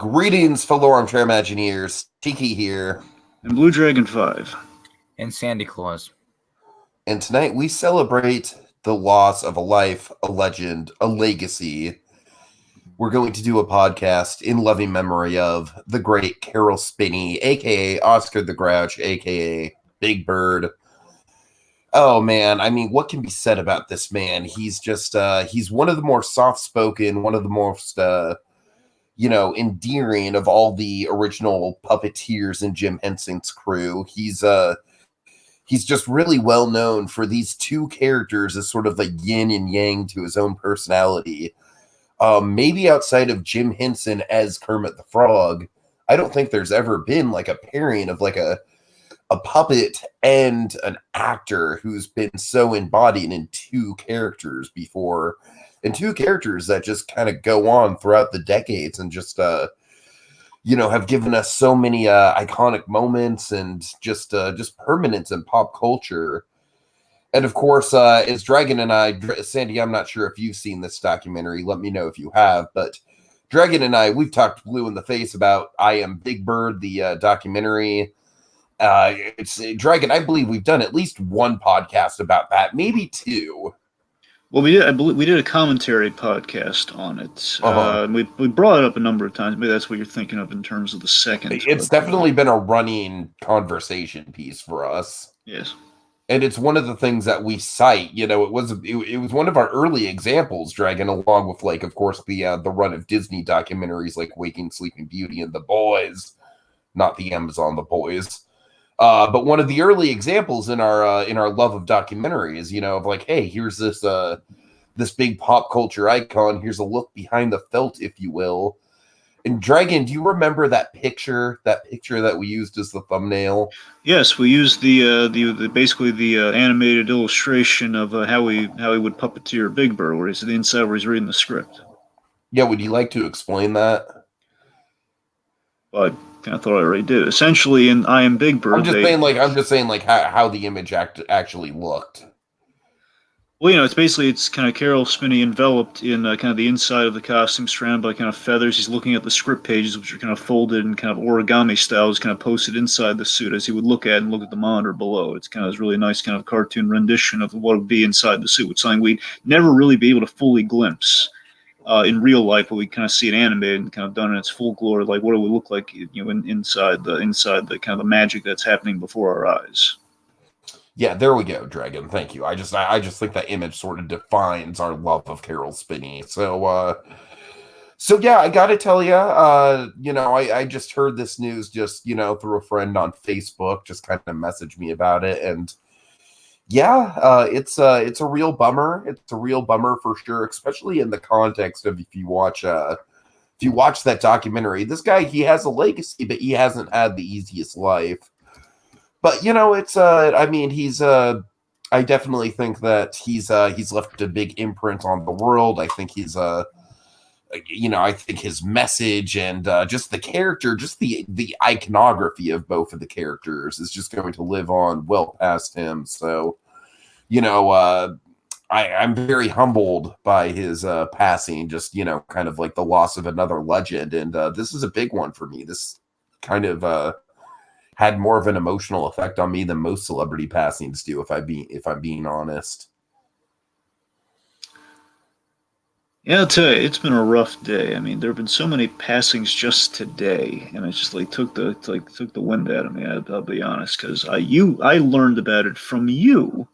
Greetings, fellow armchair Imagineers. Tiki here. And Blue Dragon 5. And Sandy Claus. And tonight we celebrate the loss of a life, a legend, a legacy. We're going to do a podcast in loving memory of the great Caroll Spinney, a.k.a. Oscar the Grouch, a.k.a. Big Bird. Oh, man. I mean, what can be said about this man? He's just, he's one of the more soft-spoken, one of the most, endearing of all the original puppeteers in Jim Henson's crew. He's just really well known for these two characters as sort of a yin and yang to his own personality. Maybe outside of Jim Henson as Kermit the Frog, I don't think there's ever been like a pairing of like a puppet and an actor who's been so embodied in two characters before, and two characters that just kind of go on throughout the decades and just have given us so many iconic moments and just permanence in pop culture. And of course, as Dragon and I, Sandy, I'm not sure if you've seen this documentary. Let me know if you have. But Dragon and I, we've talked blue in the face about I Am Big Bird, the documentary. It's Dragon. I believe we've done at least one podcast about that, maybe two. Well, we did. I believe we did a commentary podcast on it. We brought it up a number of times. Maybe that's what you're thinking of in terms of the second. It's definitely been a running conversation piece for us. Yes. And it's one of the things that we cite. It was one of our early examples, Dragon, along with, like, of course, the run of Disney documentaries like Waking Sleeping Beauty and The Boys, not the Amazon The Boys, but one of the early examples in our love of documentaries. Of like, hey, here's this big pop culture icon. Here's a look behind the felt, if you will. And Dragon, do you remember that picture that we used as the thumbnail? Yes, we used the basically the animated illustration of how he would puppeteer Big Bird, where he's the inside where he's reading the script. Yeah, would you like to explain that? Well, I kind of thought I already did. Essentially, in I Am Big Bird, I'm just saying how the image actually looked. Well, it's kind of Caroll Spinney enveloped in kind of the inside of the costume, surrounded by kind of feathers. He's looking at the script pages, which are kind of folded in kind of origami styles, kind of posted inside the suit as he would look at the monitor below. It's kind of this really nice kind of cartoon rendition of what would be inside the suit. It's something we'd never really be able to fully glimpse in real life, but we kind of see it animated and kind of done in its full glory. Like, what it would look like, inside the kind of the magic that's happening before our eyes. Yeah, there we go, Dragon. Thank you. I just think that image sort of defines our love of Caroll Spinney. So yeah, I gotta tell you, I just heard this news just through a friend on Facebook, just kind of messaged me about it, and yeah, it's a real bummer. It's a real bummer for sure, especially in the context of if you watch that documentary. This guy, he has a legacy, but he hasn't had the easiest life. But it's I definitely think that he's left a big imprint on the world. I think I think his message and just the character, just the iconography of both of the characters is just going to live on well past him. So, I'm very humbled by his passing, just, kind of like the loss of another legend. And this is a big one for me. This kind of had more of an emotional effect on me than most celebrity passings do, if I'm being honest. Yeah, I'll tell you, it's been a rough day. I mean, there have been so many passings just today, and it just took the wind out of me. I'll be honest, because I learned about it from you,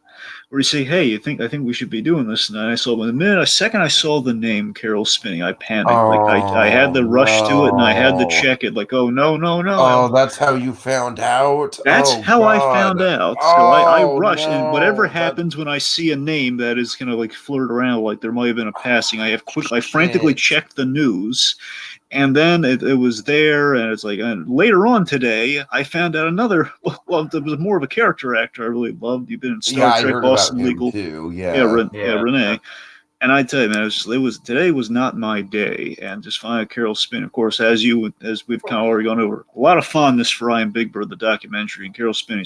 where you say, "Hey, I think we should be doing this," and then I saw a second I saw the name Caroll Spinney, I panicked. I had to rush to it, and I had to check it. Like, oh no. Oh, that's how you found out. That's how God. I found out. So I rushed, and whatever happens when I see a name that is kind of like flirt around, like there might have been a passing, I frantically checked the news. And then it was there, and it's like, and later on today, I found out another. Well, there was more of a character actor I really loved. You've been in Star Trek, Boston Legal, too. Renee. And I tell you, man, today was not my day. And just finding Caroll Spinney, of course, as we've kind of already gone over, a lot of fondness for I Am Big Bird, the documentary, and Caroll Spinney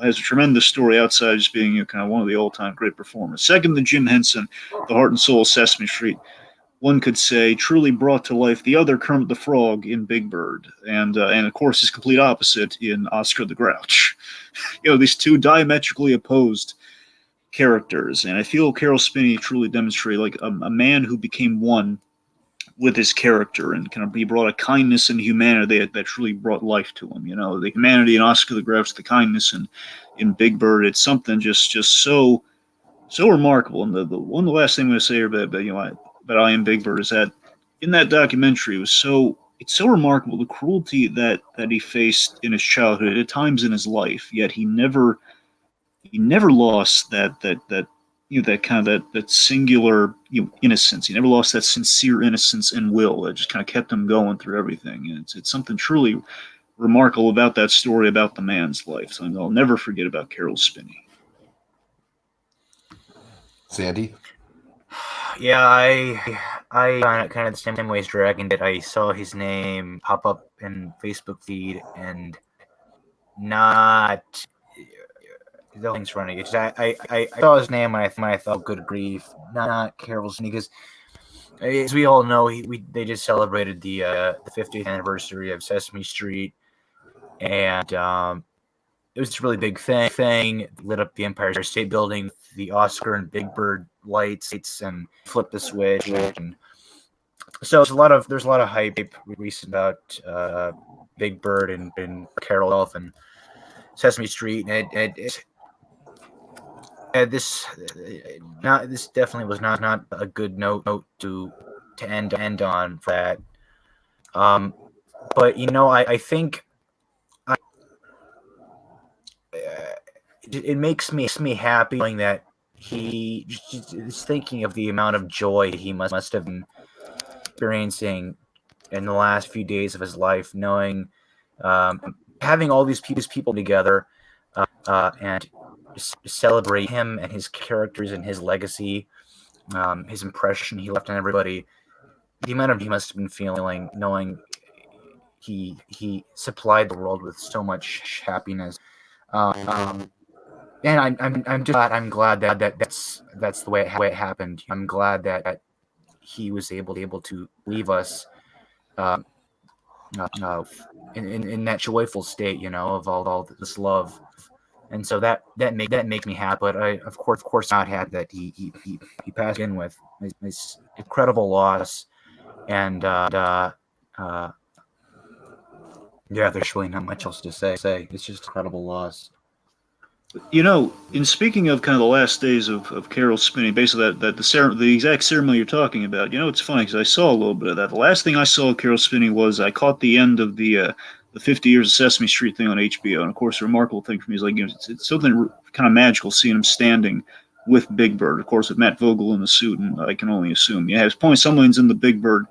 has a tremendous story outside just being kind of one of the all-time great performers. Second to Jim Henson, the heart and soul of Sesame Street. one could say, truly brought to life the other Kermit the Frog in Big Bird, and of course his complete opposite in Oscar the Grouch. These two diametrically opposed characters, and I feel Caroll Spinney truly demonstrated like a man who became one with his character, and kind of he brought a kindness and humanity that truly brought life to him. The humanity in Oscar the Grouch, the kindness in Big Bird, it's something just so remarkable. And the last thing I'm going to say about I Am Big Bird is that in that documentary it's so remarkable the cruelty that he faced in his childhood at times in his life, yet he never lost that that singular innocence. He never lost that sincere innocence and will that just kind of kept him going through everything. And it's something truly remarkable about that story about the man's life. So I'll never forget about Caroll Spinney. Sandy? Yeah, I kind of the same way as Dragon did. I saw his name pop up in Facebook feed and not the things running. It's I saw his name and I thought, good grief, not Caroll Spinney, because as we all know, they just celebrated the 50th anniversary of Sesame Street, and it was a really big thing. Lit up the Empire State Building, the Oscar and Big Bird lights, and flipped the switch. And so there's a lot of hype recent about Big Bird and Caroll and Sesame Street, and this definitely was not a good note to end on for that. But I think it makes me happy knowing that he is thinking of the amount of joy he must have been experiencing in the last few days of his life, knowing having all these people together and celebrate him and his characters and his legacy, his impression he left on everybody. The amount of he must have been feeling, knowing he supplied the world with so much happiness. And I'm glad that's the way it happened. I'm glad that he was able to leave us in that joyful state, of all this love. And so that makes me happy. But I of course not had that he passed in with this incredible loss, and yeah, there's really not much else to say. It's just incredible loss. In speaking of kind of the last days of Caroll Spinney, basically the exact ceremony you're talking about, it's funny because I saw a little bit of that. The last thing I saw of Caroll Spinney was I caught the end of the 50 Years of Sesame Street thing on HBO, and of course, the remarkable thing for me is it's something kind of magical seeing him standing with Big Bird, of course, with Matt Vogel in the suit, and I can only assume, his point, someone's in the Big Bird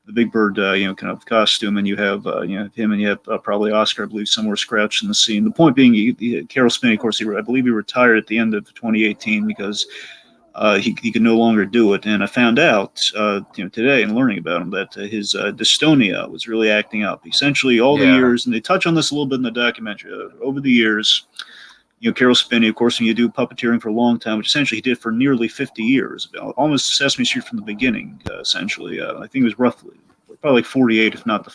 kind of costume, and you have him, and you have probably Oscar, I believe, somewhere crouched in the scene. The point being, Caroll Spinney, of course, I believe he retired at the end of 2018 because he could no longer do it. And I found out today in learning about him that his dystonia was really acting up. Essentially, all the years, and they touch on this a little bit in the documentary, over the years. Caroll Spinney, of course, when you do puppeteering for a long time, which essentially he did for nearly 50 years, almost Sesame Street from the beginning, essentially. I think it was probably like 48, if not the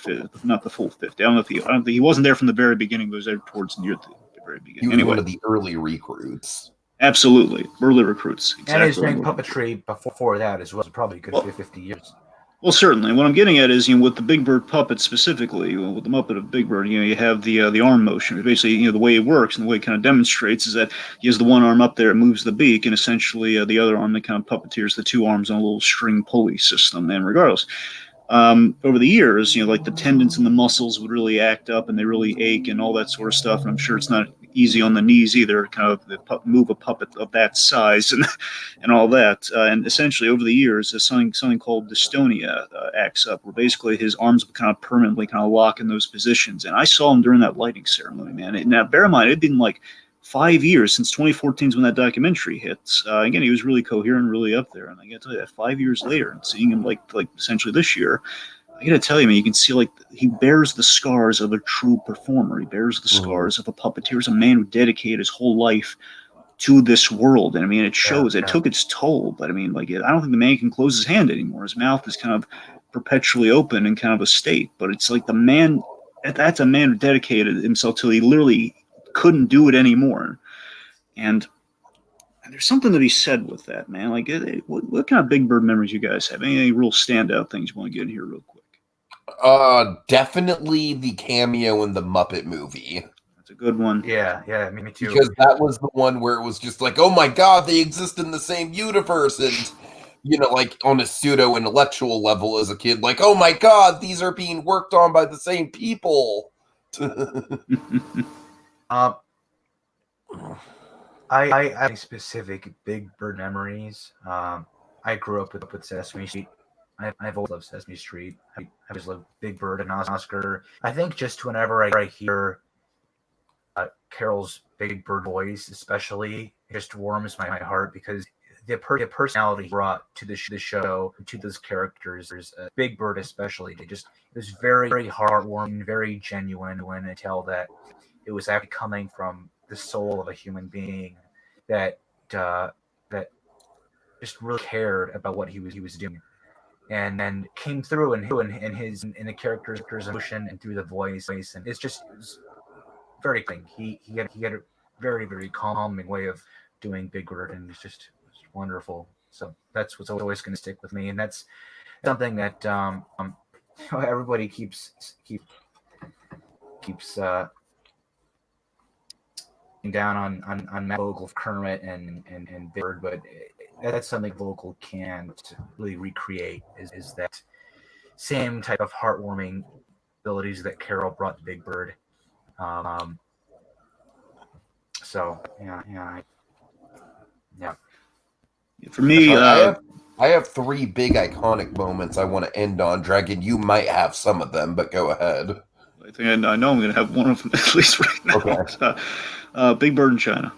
full 50. I don't think he wasn't there from the very beginning, but he was there towards near the very beginning. He was one of the early recruits. Absolutely, early recruits. Exactly. And his doing puppetry before that as well, probably good 50 years. Well, certainly. What I'm getting at is, with the Big Bird puppet specifically, with the Muppet of Big Bird, you have the arm motion. Basically, the way it works and the way it kind of demonstrates is that he has the one arm up there, it moves the beak, and essentially the other arm that kind of puppeteers the two arms on a little string pulley system. And regardless, over the years, like the tendons and the muscles would really act up and they really ache and all that sort of stuff. And I'm sure it's not easy on the knees either, kind of move a puppet of that size and all that. And essentially, over the years, something called dystonia acts up, where basically his arms would kind of permanently kind of lock in those positions. And I saw him during that lighting ceremony, man. Now, bear in mind, it had been like 5 years since 2014 is when that documentary hits. Again, he was really coherent, really up there. And I got to tell you that 5 years later, and seeing him like essentially this year, I got to tell you, man, you can see like he bears the scars of a true performer. He bears the scars of a puppeteer. He's a man who dedicated his whole life to this world. And I mean, it shows. Yeah. It took its toll, but I mean, like, I don't think the man can close his hand anymore. His mouth is kind of perpetually open in kind of a state. But it's like the man. That's a man who dedicated himself till he literally couldn't do it anymore. And there's something to be said with that, man. Like, what kind of Big Bird memories you guys have? Any real standout things you want to get in here real quick? Definitely the cameo in the Muppet movie. That's a good one. Yeah, me too. Because that was the one where it was just like, oh my god, they exist in the same universe, and like on a pseudo intellectual level as a kid, like, oh my god, these are being worked on by the same people. I have specific Big Bird memories. I grew up with Sesame Street. I've always loved Sesame Street. I just love Big Bird and Oscar. I think just whenever I hear Caroll's Big Bird voice, especially, it just warms my heart because the personality brought to the show, to those characters, Big Bird especially, it was very, very heartwarming, very genuine when I tell that it was actually coming from the soul of a human being that just really cared about what he was doing, and then came through in the character's emotion and through the voice, and it was very clean. He had a very, very calming way of doing Big Bird, and it's just wonderful. So that's what's always going to stick with me, and that's something that everybody keeps down on Matt Vogel, Kermit, and Big Bird, but that's something Vogel can't really recreate. Is that same type of heartwarming abilities that Caroll brought to Big Bird. So yeah. For me, I have three big iconic moments I want to end on. Dragon, you might have some of them, but go ahead. I think I know I'm going to have one of them at least right now. Okay. Big Bird in China.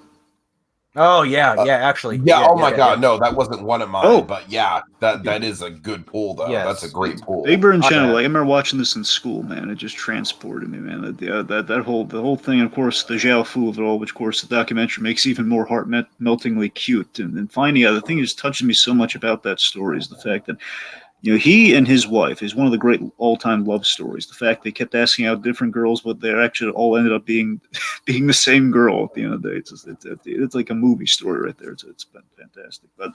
Oh yeah, actually. Yeah. Oh my God, no, that wasn't one of mine. Oh. But yeah, that is a good pull though. Yes. That's a great pull. Big Bird in China. Like, I remember watching this in school, man. It just transported me, man. The whole thing, and of course, the Zhao Fu of it all, which of course the documentary makes even more heart-meltingly cute. And finally, the thing that just touches me so much about that story is the fact that, he and his wife is one of the great all-time love stories. The fact they kept asking out different girls, but they actually all ended up being the same girl at the end of the day. It's like a movie story right there. It's been fantastic. But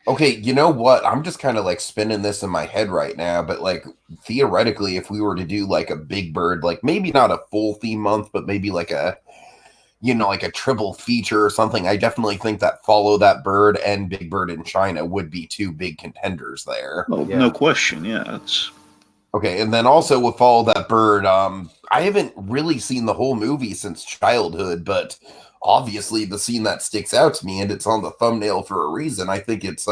okay, you know what? I'm just kind of like spinning this in my head right now, but like theoretically, if we were to do like a Big Bird, like maybe not a full theme month, but maybe like a triple feature or something, I definitely think that Follow That Bird and Big Bird in China would be two big contenders there. oh, no question, yeah. Okay, and then also with Follow That Bird, I haven't really seen the whole movie since childhood, but obviously the scene that sticks out to me, and it's on the thumbnail for a reason, I think it's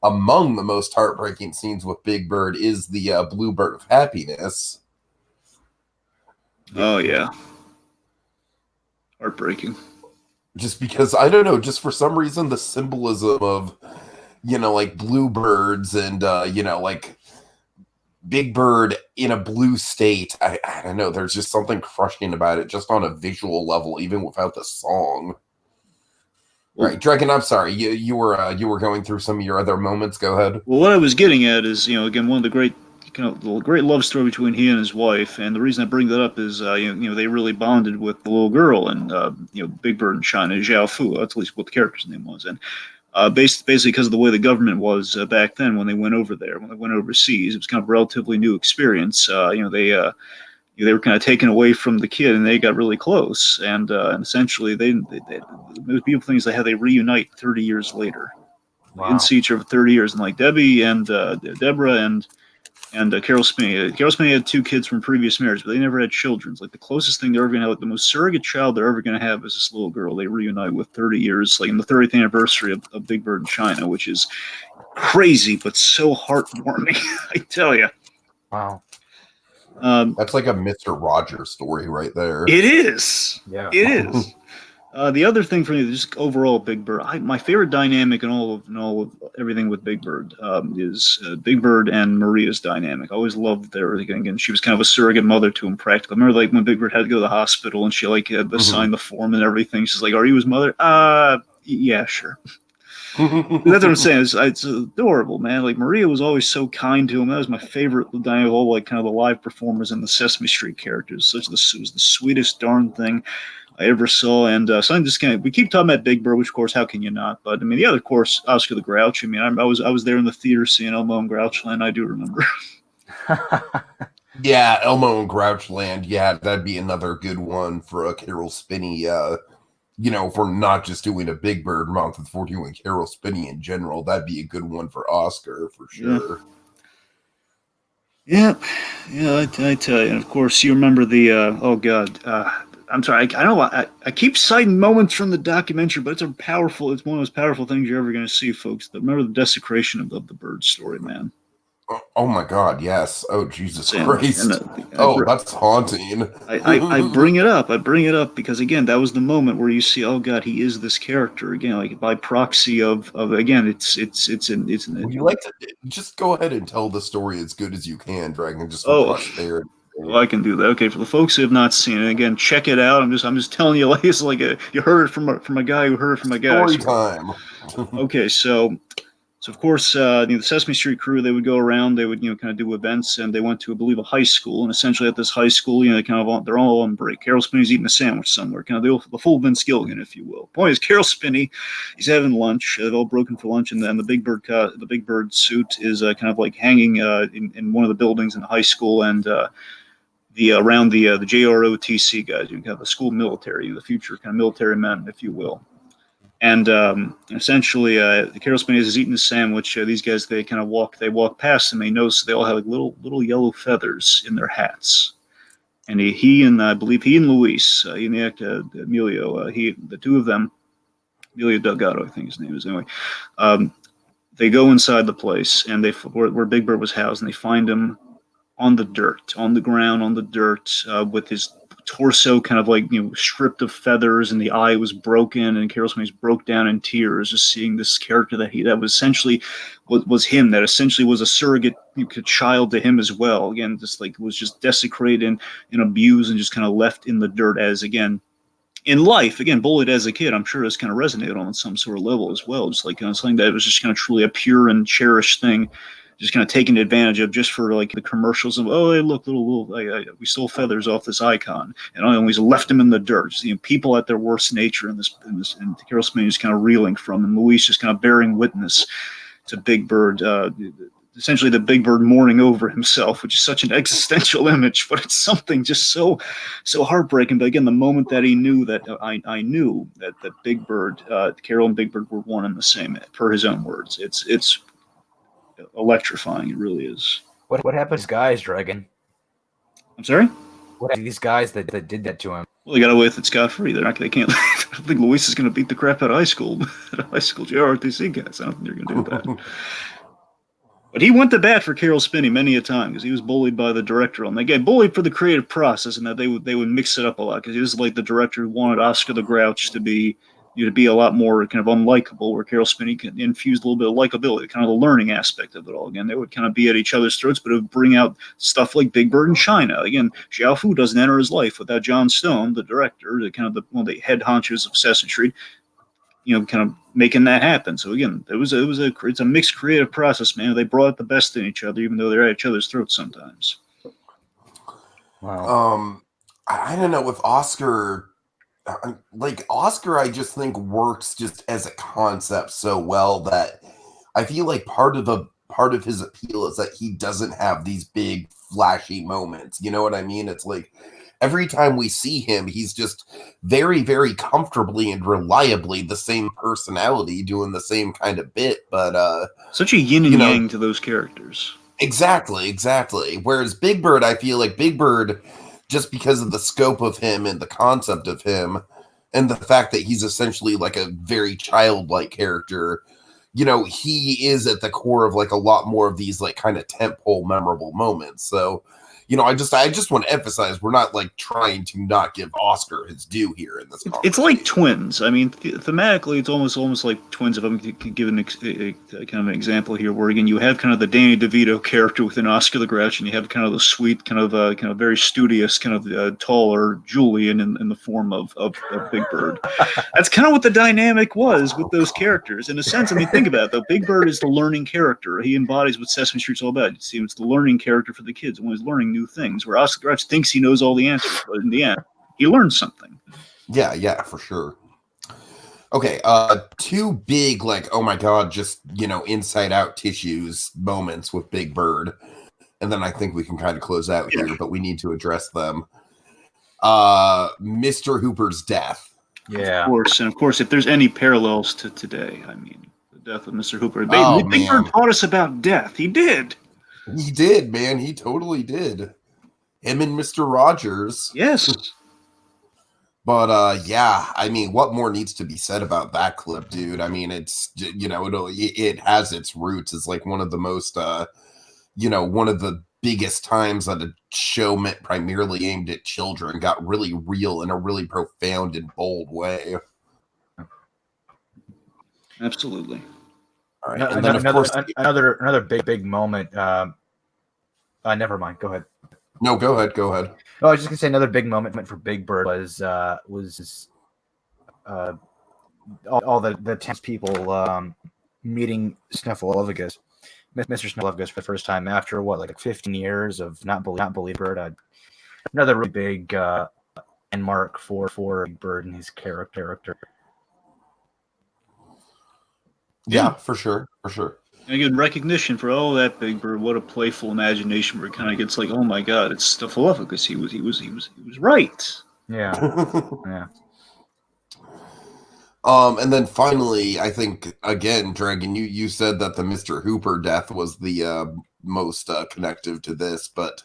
among the most heartbreaking scenes with Big Bird is the Bluebird of Happiness. Oh, yeah. Heartbreaking. Just because, I don't know, just for some reason, the symbolism of, like bluebirds and, like Big Bird in a blue state, I don't know, there's just something crushing about it, just on a visual level, even without the song. Right, Dragon, I'm sorry, you were going through some of your other moments, go ahead. Well, what I was getting at is, again, one of the great the great love story between he and his wife, and the reason I bring that up is, they really bonded with the little girl, and Big Bird in China, Zhao Fu. That's at least what the character's name was, and basically because of the way the government was back then when they went over there, when they went overseas, it was kind of a relatively new experience. They were kind of taken away from the kid, and they got really close, and essentially the most beautiful thing is they reunite 30 years later. Wow. They didn't see each other for 30 years, and like Debbie and Deborah and Caroll Spinney. Caroll Spinney had two kids from previous marriage, but they never had children. It's like the closest thing they're ever going to have, like the most surrogate child they're ever going to have is this little girl. They reunite with 30 years, like in the 30th anniversary of Big Bird in China, which is crazy, but so heartwarming, I tell you. Wow. That's like a Mr. Rogers story right there. It is. Yeah. It is. The other thing for me, just overall, Big Bird. My favorite dynamic in all of everything with Big Bird is Big Bird and Maria's dynamic. I always loved their again. She was kind of a surrogate mother to him, practically. I remember like when Big Bird had to go to the hospital and she like had to sign the form and everything. She's like, "Are you his mother?" Yeah, sure. That's what I'm saying. It's adorable, man. Like Maria was always so kind to him. That was my favorite dynamic of all like kind of the live performers and the Sesame Street characters. It was the sweetest darn thing I ever saw. And so I'm just kind of, we keep talking about Big Bird, which of course, how can you not? But I mean, the other, of course, Oscar the Grouch. I mean, I was there in the theater seeing Elmo and Grouchland. I do remember. Yeah, Elmo and Grouchland. Yeah, that'd be another good one for a Caroll Spinney. If we're not just doing a Big Bird month, if we're doing Caroll Spinney in general, that'd be a good one for Oscar for sure. Yeah, I tell you. And of course, you remember the oh god. I'm sorry. I know I keep citing moments from the documentary, but it's one of the most powerful things you're ever going to see, folks. Remember the desecration of the bird story, man. Oh my God, yes. Oh, Jesus And, Christ. That's haunting. I bring it up. I bring it up because again, that was the moment where you see, oh God, he is this character again, like by proxy of again, Would you like to just go ahead and tell the story as good as you can, Dragon? Just oh. rush there. Well, I can do that. Okay, for the folks who have not seen it, again, check it out. I'm just telling you, like it's like you heard it from a guy who heard it from a guy. Story time. Okay, so of course, the Sesame Street crew, they would go around, they would kind of do events, and they went to I believe a high school, and essentially at this high school, they're all on break. Caroll Spinney's eating a sandwich somewhere, kind of the full Vince Gilligan, if you will. Point is, Caroll Spinney, he's having lunch. They've all broken for lunch, and then the Big Bird suit is kind of like hanging in one of the buildings in the high school, and around the JROTC guys, you have the school military, the future kind of military men, if you will. And essentially, Caroll Spinney is eating a sandwich. These guys, they walk past him. They notice they all have like little yellow feathers in their hats. And he and I believe he and Luis, he and the actor Emilio, the two of them, Emilio Delgado, I think his name is anyway. They go inside the place and where Big Bird was housed, and they find him on the dirt, on the ground, on the dirt, with his torso kind of like stripped of feathers, and the eye was broken, and Caroll Spinney broke down in tears just seeing this character that was essentially was him, that essentially was a surrogate child to him as well. Again, just like was just desecrated and abused and just kind of left in the dirt as again in life, again bullied as a kid. I'm sure it's kind of resonated on some sort of level as well, just like something that was just kind of truly a pure and cherished thing, just kind of taken advantage of just for like the commercials of, oh, hey, look, we stole feathers off this icon, and I always left him in the dirt. Just, people at their worst nature in this, and Caroll Spinney is kind of reeling from, and Luis just kind of bearing witness to Big Bird, essentially the Big Bird mourning over himself, which is such an existential image, but it's something just so heartbreaking. But again, the moment that he knew that I knew that Big Bird, Caroll and Big Bird were one and the same, per his own words. It's electrifying. It really is. What happened to these guys, Dragon? I'm sorry? What happened to these guys that did that to him? Well, they got away with it scot-free. They can't. I don't think Luis is going to beat the crap out of high school JROTC guys. I don't think they're going to do that. But he went to bat for Caroll Spinney many a time because he was bullied by the director on that. Again, bullied for the creative process, and that they would mix it up a lot because he was like the director who wanted Oscar the Grouch to be a lot more kind of unlikable, where Caroll Spinney can infuse a little bit of likability, kind of the learning aspect of it all. Again, they would kind of be at each other's throats, but it would bring out stuff like Big Bird in China. Again, Xiao Fu doesn't enter his life without John Stone, the director, one of the head honchos of Sesame Street, kind of making that happen. So again, it's a mixed creative process, man. They brought the best in each other, even though they're at each other's throats sometimes. Wow. I don't know, with Oscar. Oscar, I just think works just as a concept so well that I feel like part of his appeal is that he doesn't have these big flashy moments. You know what I mean? It's like every time we see him, he's just very, very comfortably and reliably the same personality doing the same kind of bit. But such a yin and yang to those characters. Exactly. Whereas Big Bird, I feel like Big Bird, just because of the scope of him and the concept of him and the fact that he's essentially like a very childlike character, he is at the core of like a lot more of these like kind of tentpole memorable moments. So, I just want to emphasize we're not like trying to not give Oscar his due here in this. It's like twins. I mean, thematically, it's almost like twins. If I'm to give a kind of an example here, where again you have kind of the Danny DeVito character within Oscar the Grouch, and you have kind of the sweet, kind of very studious, kind of taller Julian in the form of Big Bird. That's kind of what the dynamic was with those characters. In a sense, I mean, think about it though. Big Bird is the learning character. He embodies what Sesame Street's all about. You see, it's the learning character for the kids, and when he's learning new things. Where Oscar the Grouch thinks he knows all the answers, but in the end, he learns something. Yeah, for sure. Okay, two big, like, oh my god, just, inside out tissues moments with Big Bird. And then I think we can kind of close out here, but we need to address them. Mr. Hooper's death. Yeah. Of course, if there's any parallels to today, I mean, the death of Mr. Hooper. Big Bird taught us about death. He did. He did, man. He totally did. Him and Mr. Rogers. Yes. But yeah, I mean, what more needs to be said about that clip, dude? I mean, it's it has its roots as like one of the most one of the biggest times that a show meant primarily aimed at children got really real in a really profound and bold way. Absolutely. All right, and then of course another big moment. Never mind. Go ahead. No, go ahead. Oh, I was just gonna say another big moment for Big Bird was all the townspeople meeting Snuffleupagus, Mr. Snuffleupagus for the first time after like 15 years of not believe Bird. Another really big landmark for Big Bird and his character. Yeah, for sure. And again, recognition for all that Big Bird. What a playful imagination where it kind of gets like, oh my God, it's Snuffleupagus. He was right. Yeah. Yeah. And then finally, I think again, Dragon, you said that the Mr. Hooper death was the most connective to this, but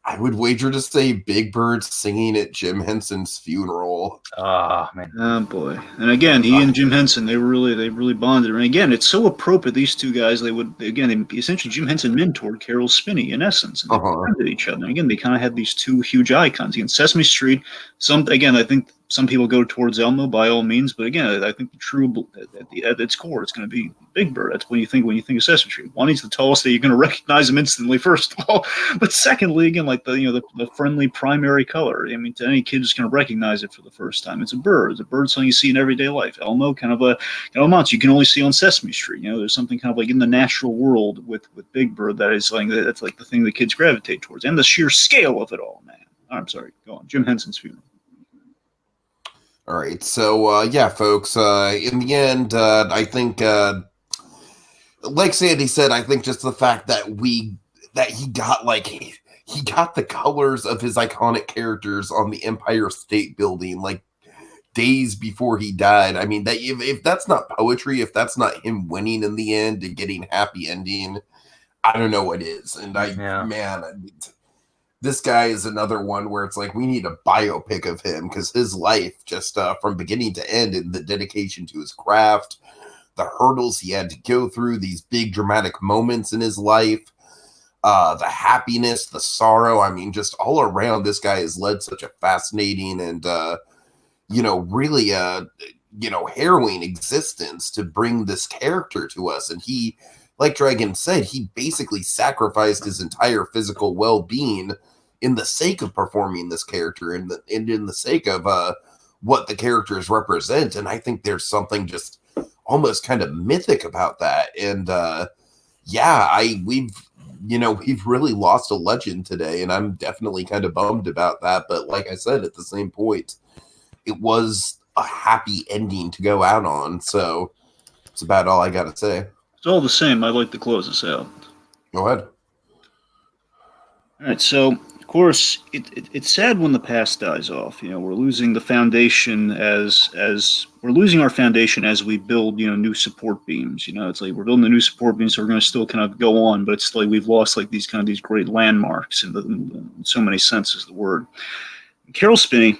I would wager to say Big Bird singing at Jim Henson's funeral. Oh man. Oh boy. And again, he and Jim Henson, they really bonded. And again, it's so appropriate. These two guys, essentially Jim Henson mentored Caroll Spinney in essence, and they bonded each other. And again, they kind of had these two huge icons. Again, Sesame Street. I think some people go towards Elmo by all means, but again, I think the true at its core, it's going to be Big Bird. That's when you think of Sesame Street. One, he's the tallest that you're going to recognize him instantly, first of all, but secondly, again, like the friendly primary color. I mean, to any kid who's going to recognize it for the first time, it's a bird. It's a bird, something you see in everyday life. Elmo, kind of a monster you can only see on Sesame Street. There's something kind of like in the natural world with Big Bird that's like the thing that kids gravitate towards, and the sheer scale of it all, man. I'm sorry, go on. Jim Henson's funeral. All right, so yeah, folks. In the end, I think, like Sandy said, I think just the fact that he got the colors of his iconic characters on the Empire State Building like days before he died. I mean, that if that's not poetry, if that's not him winning in the end and getting happy ending, I don't know what is. And this guy is another one where it's like we need a biopic of him because his life just from beginning to end and the dedication to his craft, the hurdles he had to go through, these big dramatic moments in his life, the happiness, the sorrow. I mean, just all around, this guy has led such a fascinating and, really, harrowing existence to bring this character to us. And he, like Dragon said, he basically sacrificed his entire physical well-being in the sake of performing this character and in the sake of what the characters represent. And I think there's something just almost kind of mythic about that. And we've really lost a legend today, and I'm definitely kind of bummed about that. But like I said, at the same point, it was a happy ending to go out on. So it's about all I got to say. It's all the same. I'd like to close this out. Go ahead. All right, so of course it's sad when the past dies off. We're losing the foundation as we're losing our foundation as we build new support beams. It's like we're building the new support beams, so we're going to still kind of go on, but it's like we've lost like these great landmarks in so many senses of the word. Caroll Spinney.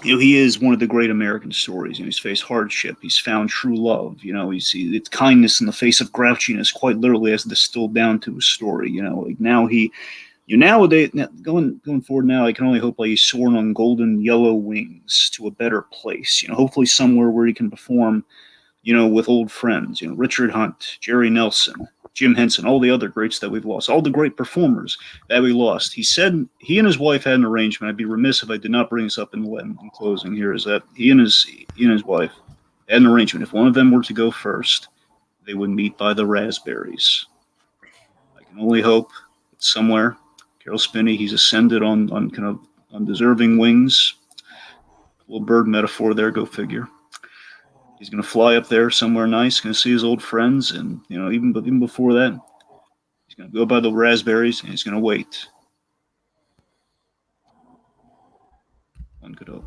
He is one of the great American stories. He's faced hardship. He's found true love. It's kindness in the face of grouchiness, quite literally, as distilled down to his story. Like now he Going forward now, I can only hope he's soaring on golden yellow wings to a better place. Hopefully somewhere where he can perform, with old friends. Richard Hunt, Jerry Nelson, Jim Henson, all the other greats that we've lost, all the great performers that we lost. He said he and his wife had an arrangement. I'd be remiss if I did not bring this up in closing. Here is that he and his wife had an arrangement. If one of them were to go first, they would meet by the raspberries. I can only hope that somewhere, Caroll Spinney, he's ascended on kind of undeserving wings. A little bird metaphor there, go figure. He's going to fly up there somewhere nice, going to see his old friends, and even before that, he's going to go by the raspberries and he's going to wait. One could hope.